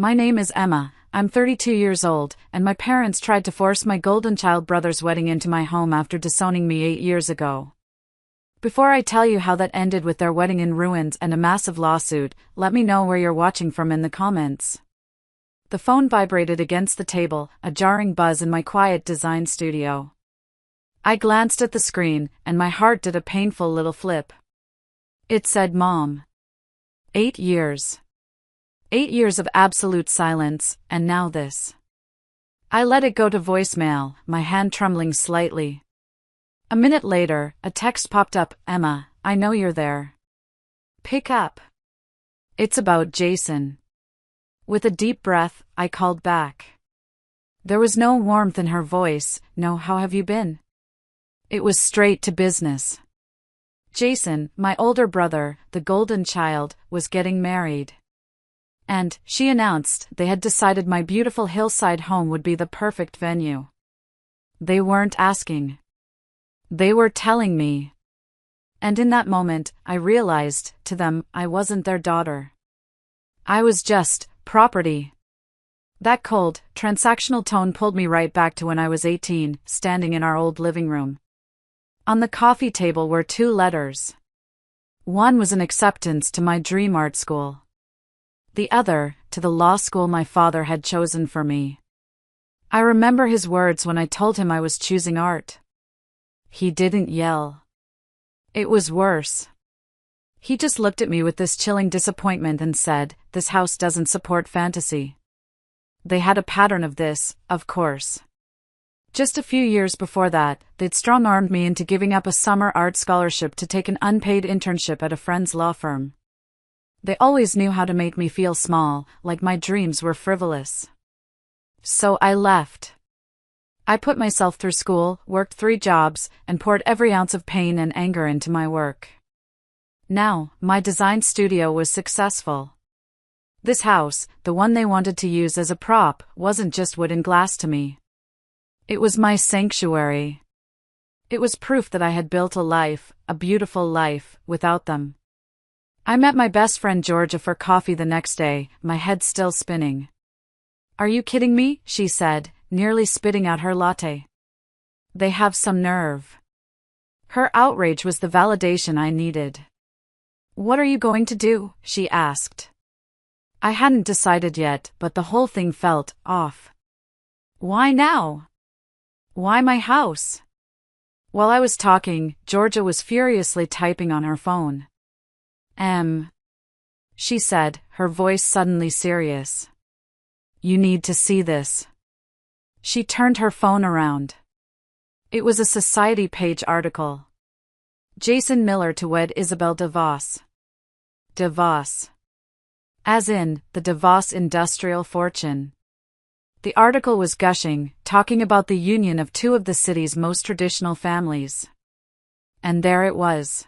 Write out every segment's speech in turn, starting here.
My name is Emma, I'm 32 years old, and my parents tried to force my golden child brother's wedding into my home after disowning me 8 years ago. Before I tell you how that ended with their wedding in ruins and a massive lawsuit, let me know where you're watching from in the comments. The phone vibrated against the table, a jarring buzz in my quiet design studio. I glanced at the screen, and my heart did a painful little flip. It said Mom. 8 years. 8 years of absolute silence, and now this. I let it go to voicemail, my hand trembling slightly. A minute later, a text popped up. Emma, I know you're there. Pick up. It's about Jason. With a deep breath, I called back. There was no warmth in her voice, no how have you been? It was straight to business. Jason, my older brother, the golden child, was getting married. And, she announced, they had decided my beautiful hillside home would be the perfect venue. They weren't asking. They were telling me. And in that moment, I realized, to them, I wasn't their daughter. I was just property. That cold, transactional tone pulled me right back to when I was 18, standing in our old living room. On the coffee table were 2 letters. One was an acceptance to my dream art school. The other, to the law school my father had chosen for me. I remember his words when I told him I was choosing art. He didn't yell. It was worse. He just looked at me with this chilling disappointment and said, "This house doesn't support fantasy." They had a pattern of this, of course. Just a few years before that, they'd strong-armed me into giving up a summer art scholarship to take an unpaid internship at a friend's law firm. They always knew how to make me feel small, like my dreams were frivolous. So I left. I put myself through school, worked 3 jobs, and poured every ounce of pain and anger into my work. Now, my design studio was successful. This house, the one they wanted to use as a prop, wasn't just wood and glass to me. It was my sanctuary. It was proof that I had built a life, a beautiful life, without them. I met my best friend Georgia for coffee the next day, my head still spinning. "Are you kidding me?" she said, nearly spitting out her latte. "They have some nerve." Her outrage was the validation I needed. "What are you going to do?" she asked. I hadn't decided yet, but the whole thing felt off. Why now? Why my house? While I was talking, Georgia was furiously typing on her phone. She said, her voice suddenly serious. "You need to see this." She turned her phone around. It was a Society page article. Jason Miller to wed Isabel DeVos. DeVos. As in, the DeVos industrial fortune. The article was gushing, talking about the union of 2 of the city's most traditional families. And there it was.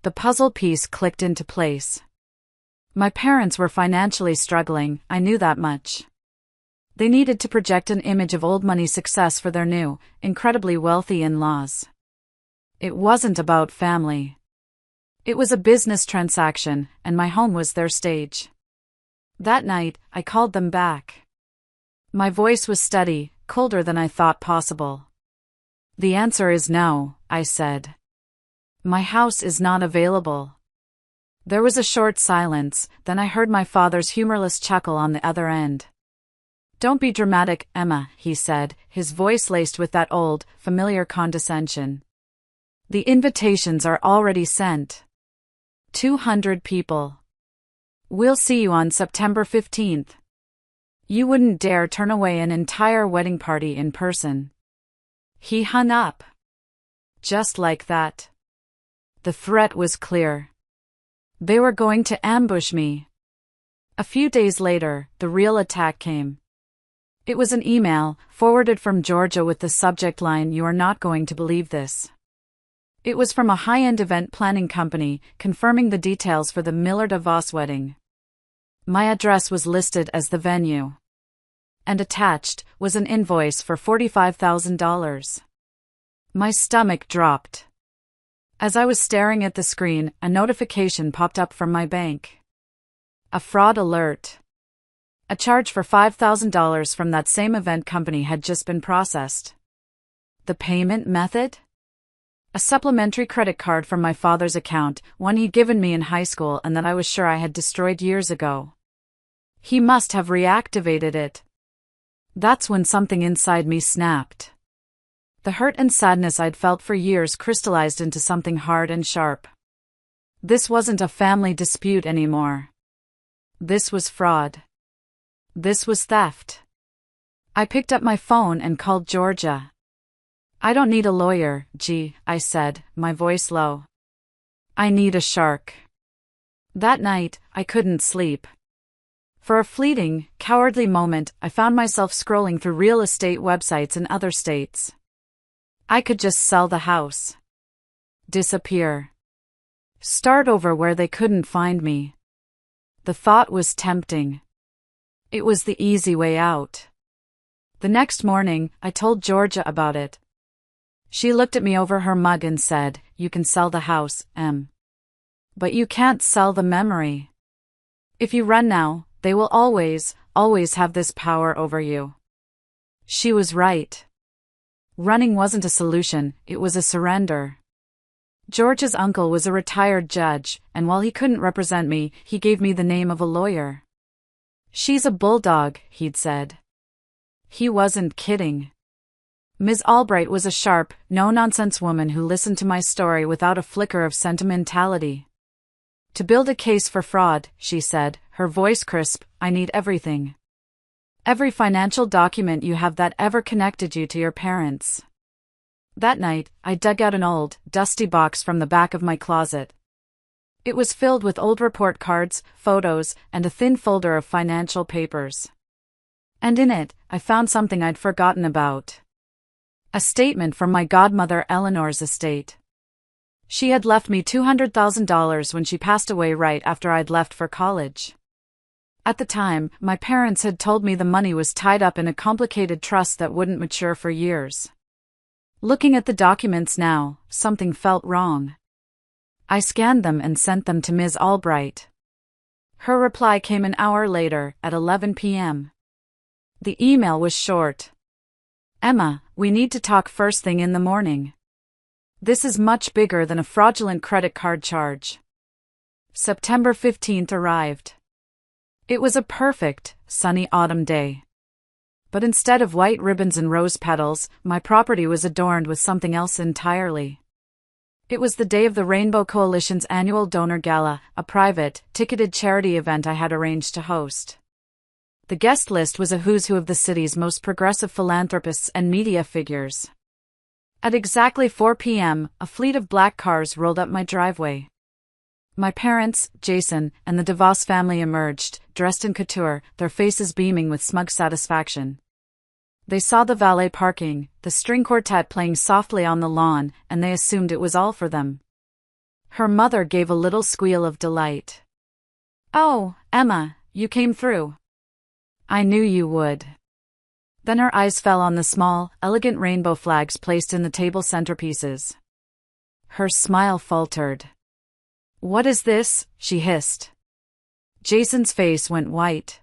The puzzle piece clicked into place. My parents were financially struggling, I knew that much. They needed to project an image of old money success for their new, incredibly wealthy in-laws. It wasn't about family. It was a business transaction, and my home was their stage. That night, I called them back. My voice was steady, colder than I thought possible. "The answer is no," I said. "My house is not available." There was a short silence, then I heard my father's humorless chuckle on the other end. "Don't be dramatic, Emma," he said, his voice laced with that old, familiar condescension. "The invitations are already sent. 200 people. We'll see you on September 15th. You wouldn't dare turn away an entire wedding party in person." He hung up. Just like that. The threat was clear. They were going to ambush me. A few days later, the real attack came. It was an email, forwarded from Georgia with the subject line, "You are not going to believe this." It was from a high-end event planning company, confirming the details for the Miller DeVos wedding. My address was listed as the venue. And attached was an invoice for $45,000. My stomach dropped. As I was staring at the screen, a notification popped up from my bank. A fraud alert. A charge for $5,000 from that same event company had just been processed. The payment method? A supplementary credit card from my father's account, one he'd given me in high school and that I was sure I had destroyed years ago. He must have reactivated it. That's when something inside me snapped. The hurt and sadness I'd felt for years crystallized into something hard and sharp. This wasn't a family dispute anymore. This was fraud. This was theft. I picked up my phone and called Georgia. "I don't need a lawyer, G," I said, my voice low. "I need a shark." That night, I couldn't sleep. For a fleeting, cowardly moment, I found myself scrolling through real estate websites in other states. I could just sell the house. Disappear. Start over where they couldn't find me. The thought was tempting. It was the easy way out. The next morning, I told Georgia about it. She looked at me over her mug and said, "You can sell the house, Em. But you can't sell the memory. If you run now, they will always have this power over you." She was right. Running wasn't a solution, it was a surrender. George's uncle was a retired judge, and while he couldn't represent me, he gave me the name of a lawyer. "She's a bulldog," he'd said. He wasn't kidding. Ms. Albright was a sharp, no-nonsense woman who listened to my story without a flicker of sentimentality. "To build a case for fraud," she said, her voice crisp, "I need everything. Every financial document you have that ever connected you to your parents." That night, I dug out an old, dusty box from the back of my closet. It was filled with old report cards, photos, and a thin folder of financial papers. And in it, I found something I'd forgotten about. A statement from my godmother Eleanor's estate. She had left me $200,000 when she passed away right after I'd left for college. At the time, my parents had told me the money was tied up in a complicated trust that wouldn't mature for years. Looking at the documents now, something felt wrong. I scanned them and sent them to Ms. Albright. Her reply came an hour later, at 11 p.m. The email was short. "Emma, we need to talk first thing in the morning. This is much bigger than a fraudulent credit card charge." September 15th arrived. It was a perfect, sunny autumn day. But instead of white ribbons and rose petals, my property was adorned with something else entirely. It was the day of the Rainbow Coalition's annual donor gala, a private, ticketed charity event I had arranged to host. The guest list was a who's who of the city's most progressive philanthropists and media figures. At exactly 4 p.m., a fleet of black cars rolled up my driveway. My parents, Jason, and the DeVos family emerged, dressed in couture, their faces beaming with smug satisfaction. They saw the valet parking, the string quartet playing softly on the lawn, and they assumed it was all for them. Her mother gave a little squeal of delight. "Oh, Emma, you came through. I knew you would." Then her eyes fell on the small, elegant rainbow flags placed in the table centerpieces. Her smile faltered. "What is this?" she hissed. Jason's face went white.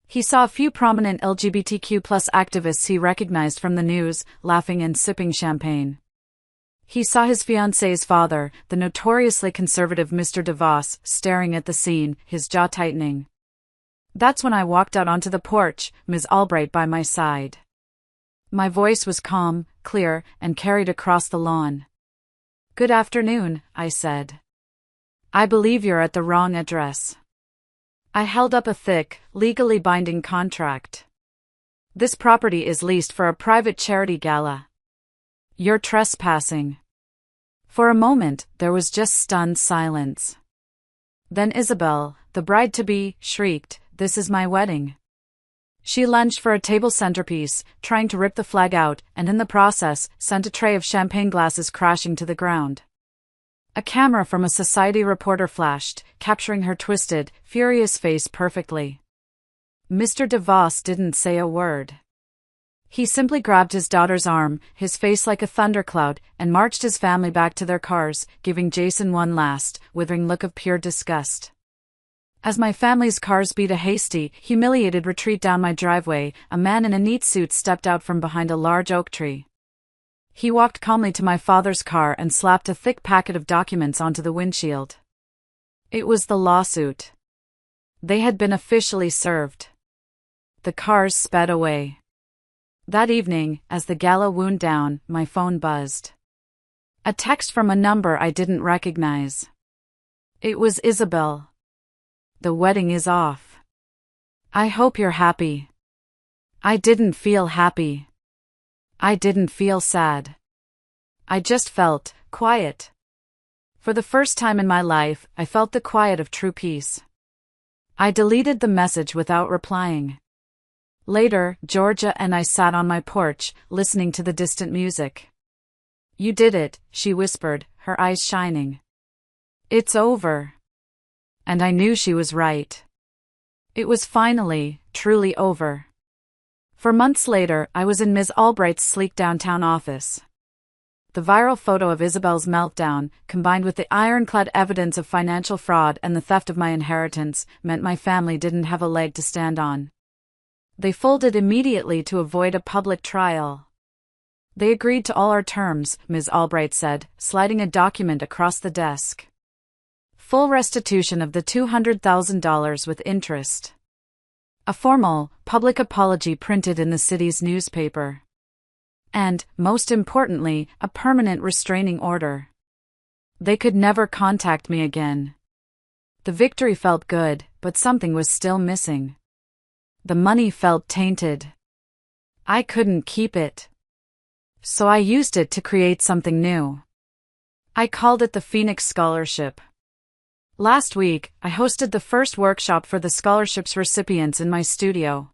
He saw a few prominent LGBTQ+ activists he recognized from the news, laughing and sipping champagne. He saw his fiancée's father, the notoriously conservative Mr. DeVos, staring at the scene, his jaw tightening. That's when I walked out onto the porch, Ms. Albright by my side. My voice was calm, clear, and carried across the lawn. "Good afternoon," I said. "I believe you're at the wrong address." I held up a thick, legally binding contract. "This property is leased for a private charity gala. You're trespassing." For a moment, there was just stunned silence. Then Isabel, the bride-to-be, shrieked, "This is my wedding." She lunged for a table centerpiece, trying to rip the flag out, and in the process, sent a tray of champagne glasses crashing to the ground. A camera from a society reporter flashed, capturing her twisted, furious face perfectly. Mr. DeVos didn't say a word. He simply grabbed his daughter's arm, his face like a thundercloud, and marched his family back to their cars, giving Jason one last, withering look of pure disgust. As my family's cars beat a hasty, humiliated retreat down my driveway, a man in a neat suit stepped out from behind a large oak tree. He walked calmly to my father's car and slapped a thick packet of documents onto the windshield. It was the lawsuit. They had been officially served. The cars sped away. That evening, as the gala wound down, my phone buzzed. A text from a number I didn't recognize. It was Isabel. The wedding is off. I hope you're happy. I didn't feel happy. I didn't feel sad. I just felt quiet. For the first time in my life, I felt the quiet of true peace. I deleted the message without replying. Later, Georgia and I sat on my porch, listening to the distant music. "You did it," she whispered, her eyes shining. "It's over." And I knew she was right. It was finally, truly over. For months later, I was in Ms. Albright's sleek downtown office. The viral photo of Isabel's meltdown, combined with the ironclad evidence of financial fraud and the theft of my inheritance, meant my family didn't have a leg to stand on. They folded immediately to avoid a public trial. "They agreed to all our terms," Ms. Albright said, sliding a document across the desk. "Full restitution of the $200,000 with interest. A formal, public apology printed in the city's newspaper. And, most importantly, a permanent restraining order. They could never contact me again." The victory felt good, but something was still missing. The money felt tainted. I couldn't keep it. So I used it to create something new. I called it the Phoenix Scholarship. Last week, I hosted the first workshop for the scholarship's recipients in my studio.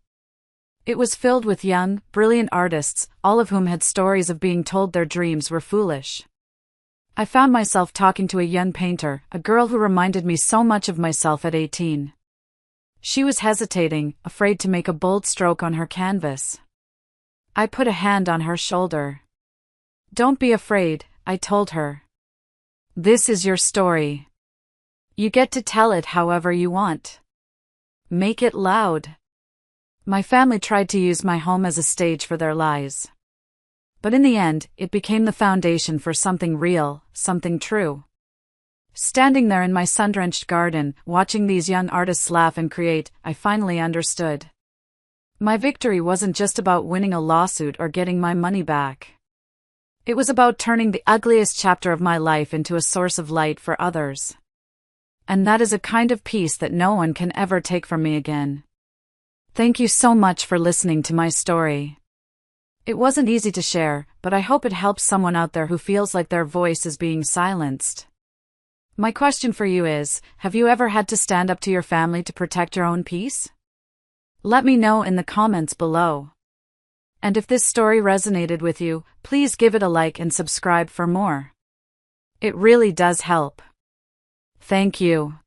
It was filled with young, brilliant artists, all of whom had stories of being told their dreams were foolish. I found myself talking to a young painter, a girl who reminded me so much of myself at 18. She was hesitating, afraid to make a bold stroke on her canvas. I put a hand on her shoulder. "Don't be afraid," I told her. "This is your story. You get to tell it however you want. Make it loud." My family tried to use my home as a stage for their lies. But in the end, it became the foundation for something real, something true. Standing there in my sun-drenched garden, watching these young artists laugh and create, I finally understood. My victory wasn't just about winning a lawsuit or getting my money back. It was about turning the ugliest chapter of my life into a source of light for others. And that is a kind of peace that no one can ever take from me again. Thank you so much for listening to my story. It wasn't easy to share, but I hope it helps someone out there who feels like their voice is being silenced. My question for you is, have you ever had to stand up to your family to protect your own peace? Let me know in the comments below. And if this story resonated with you, please give it a like and subscribe for more. It really does help. Thank you.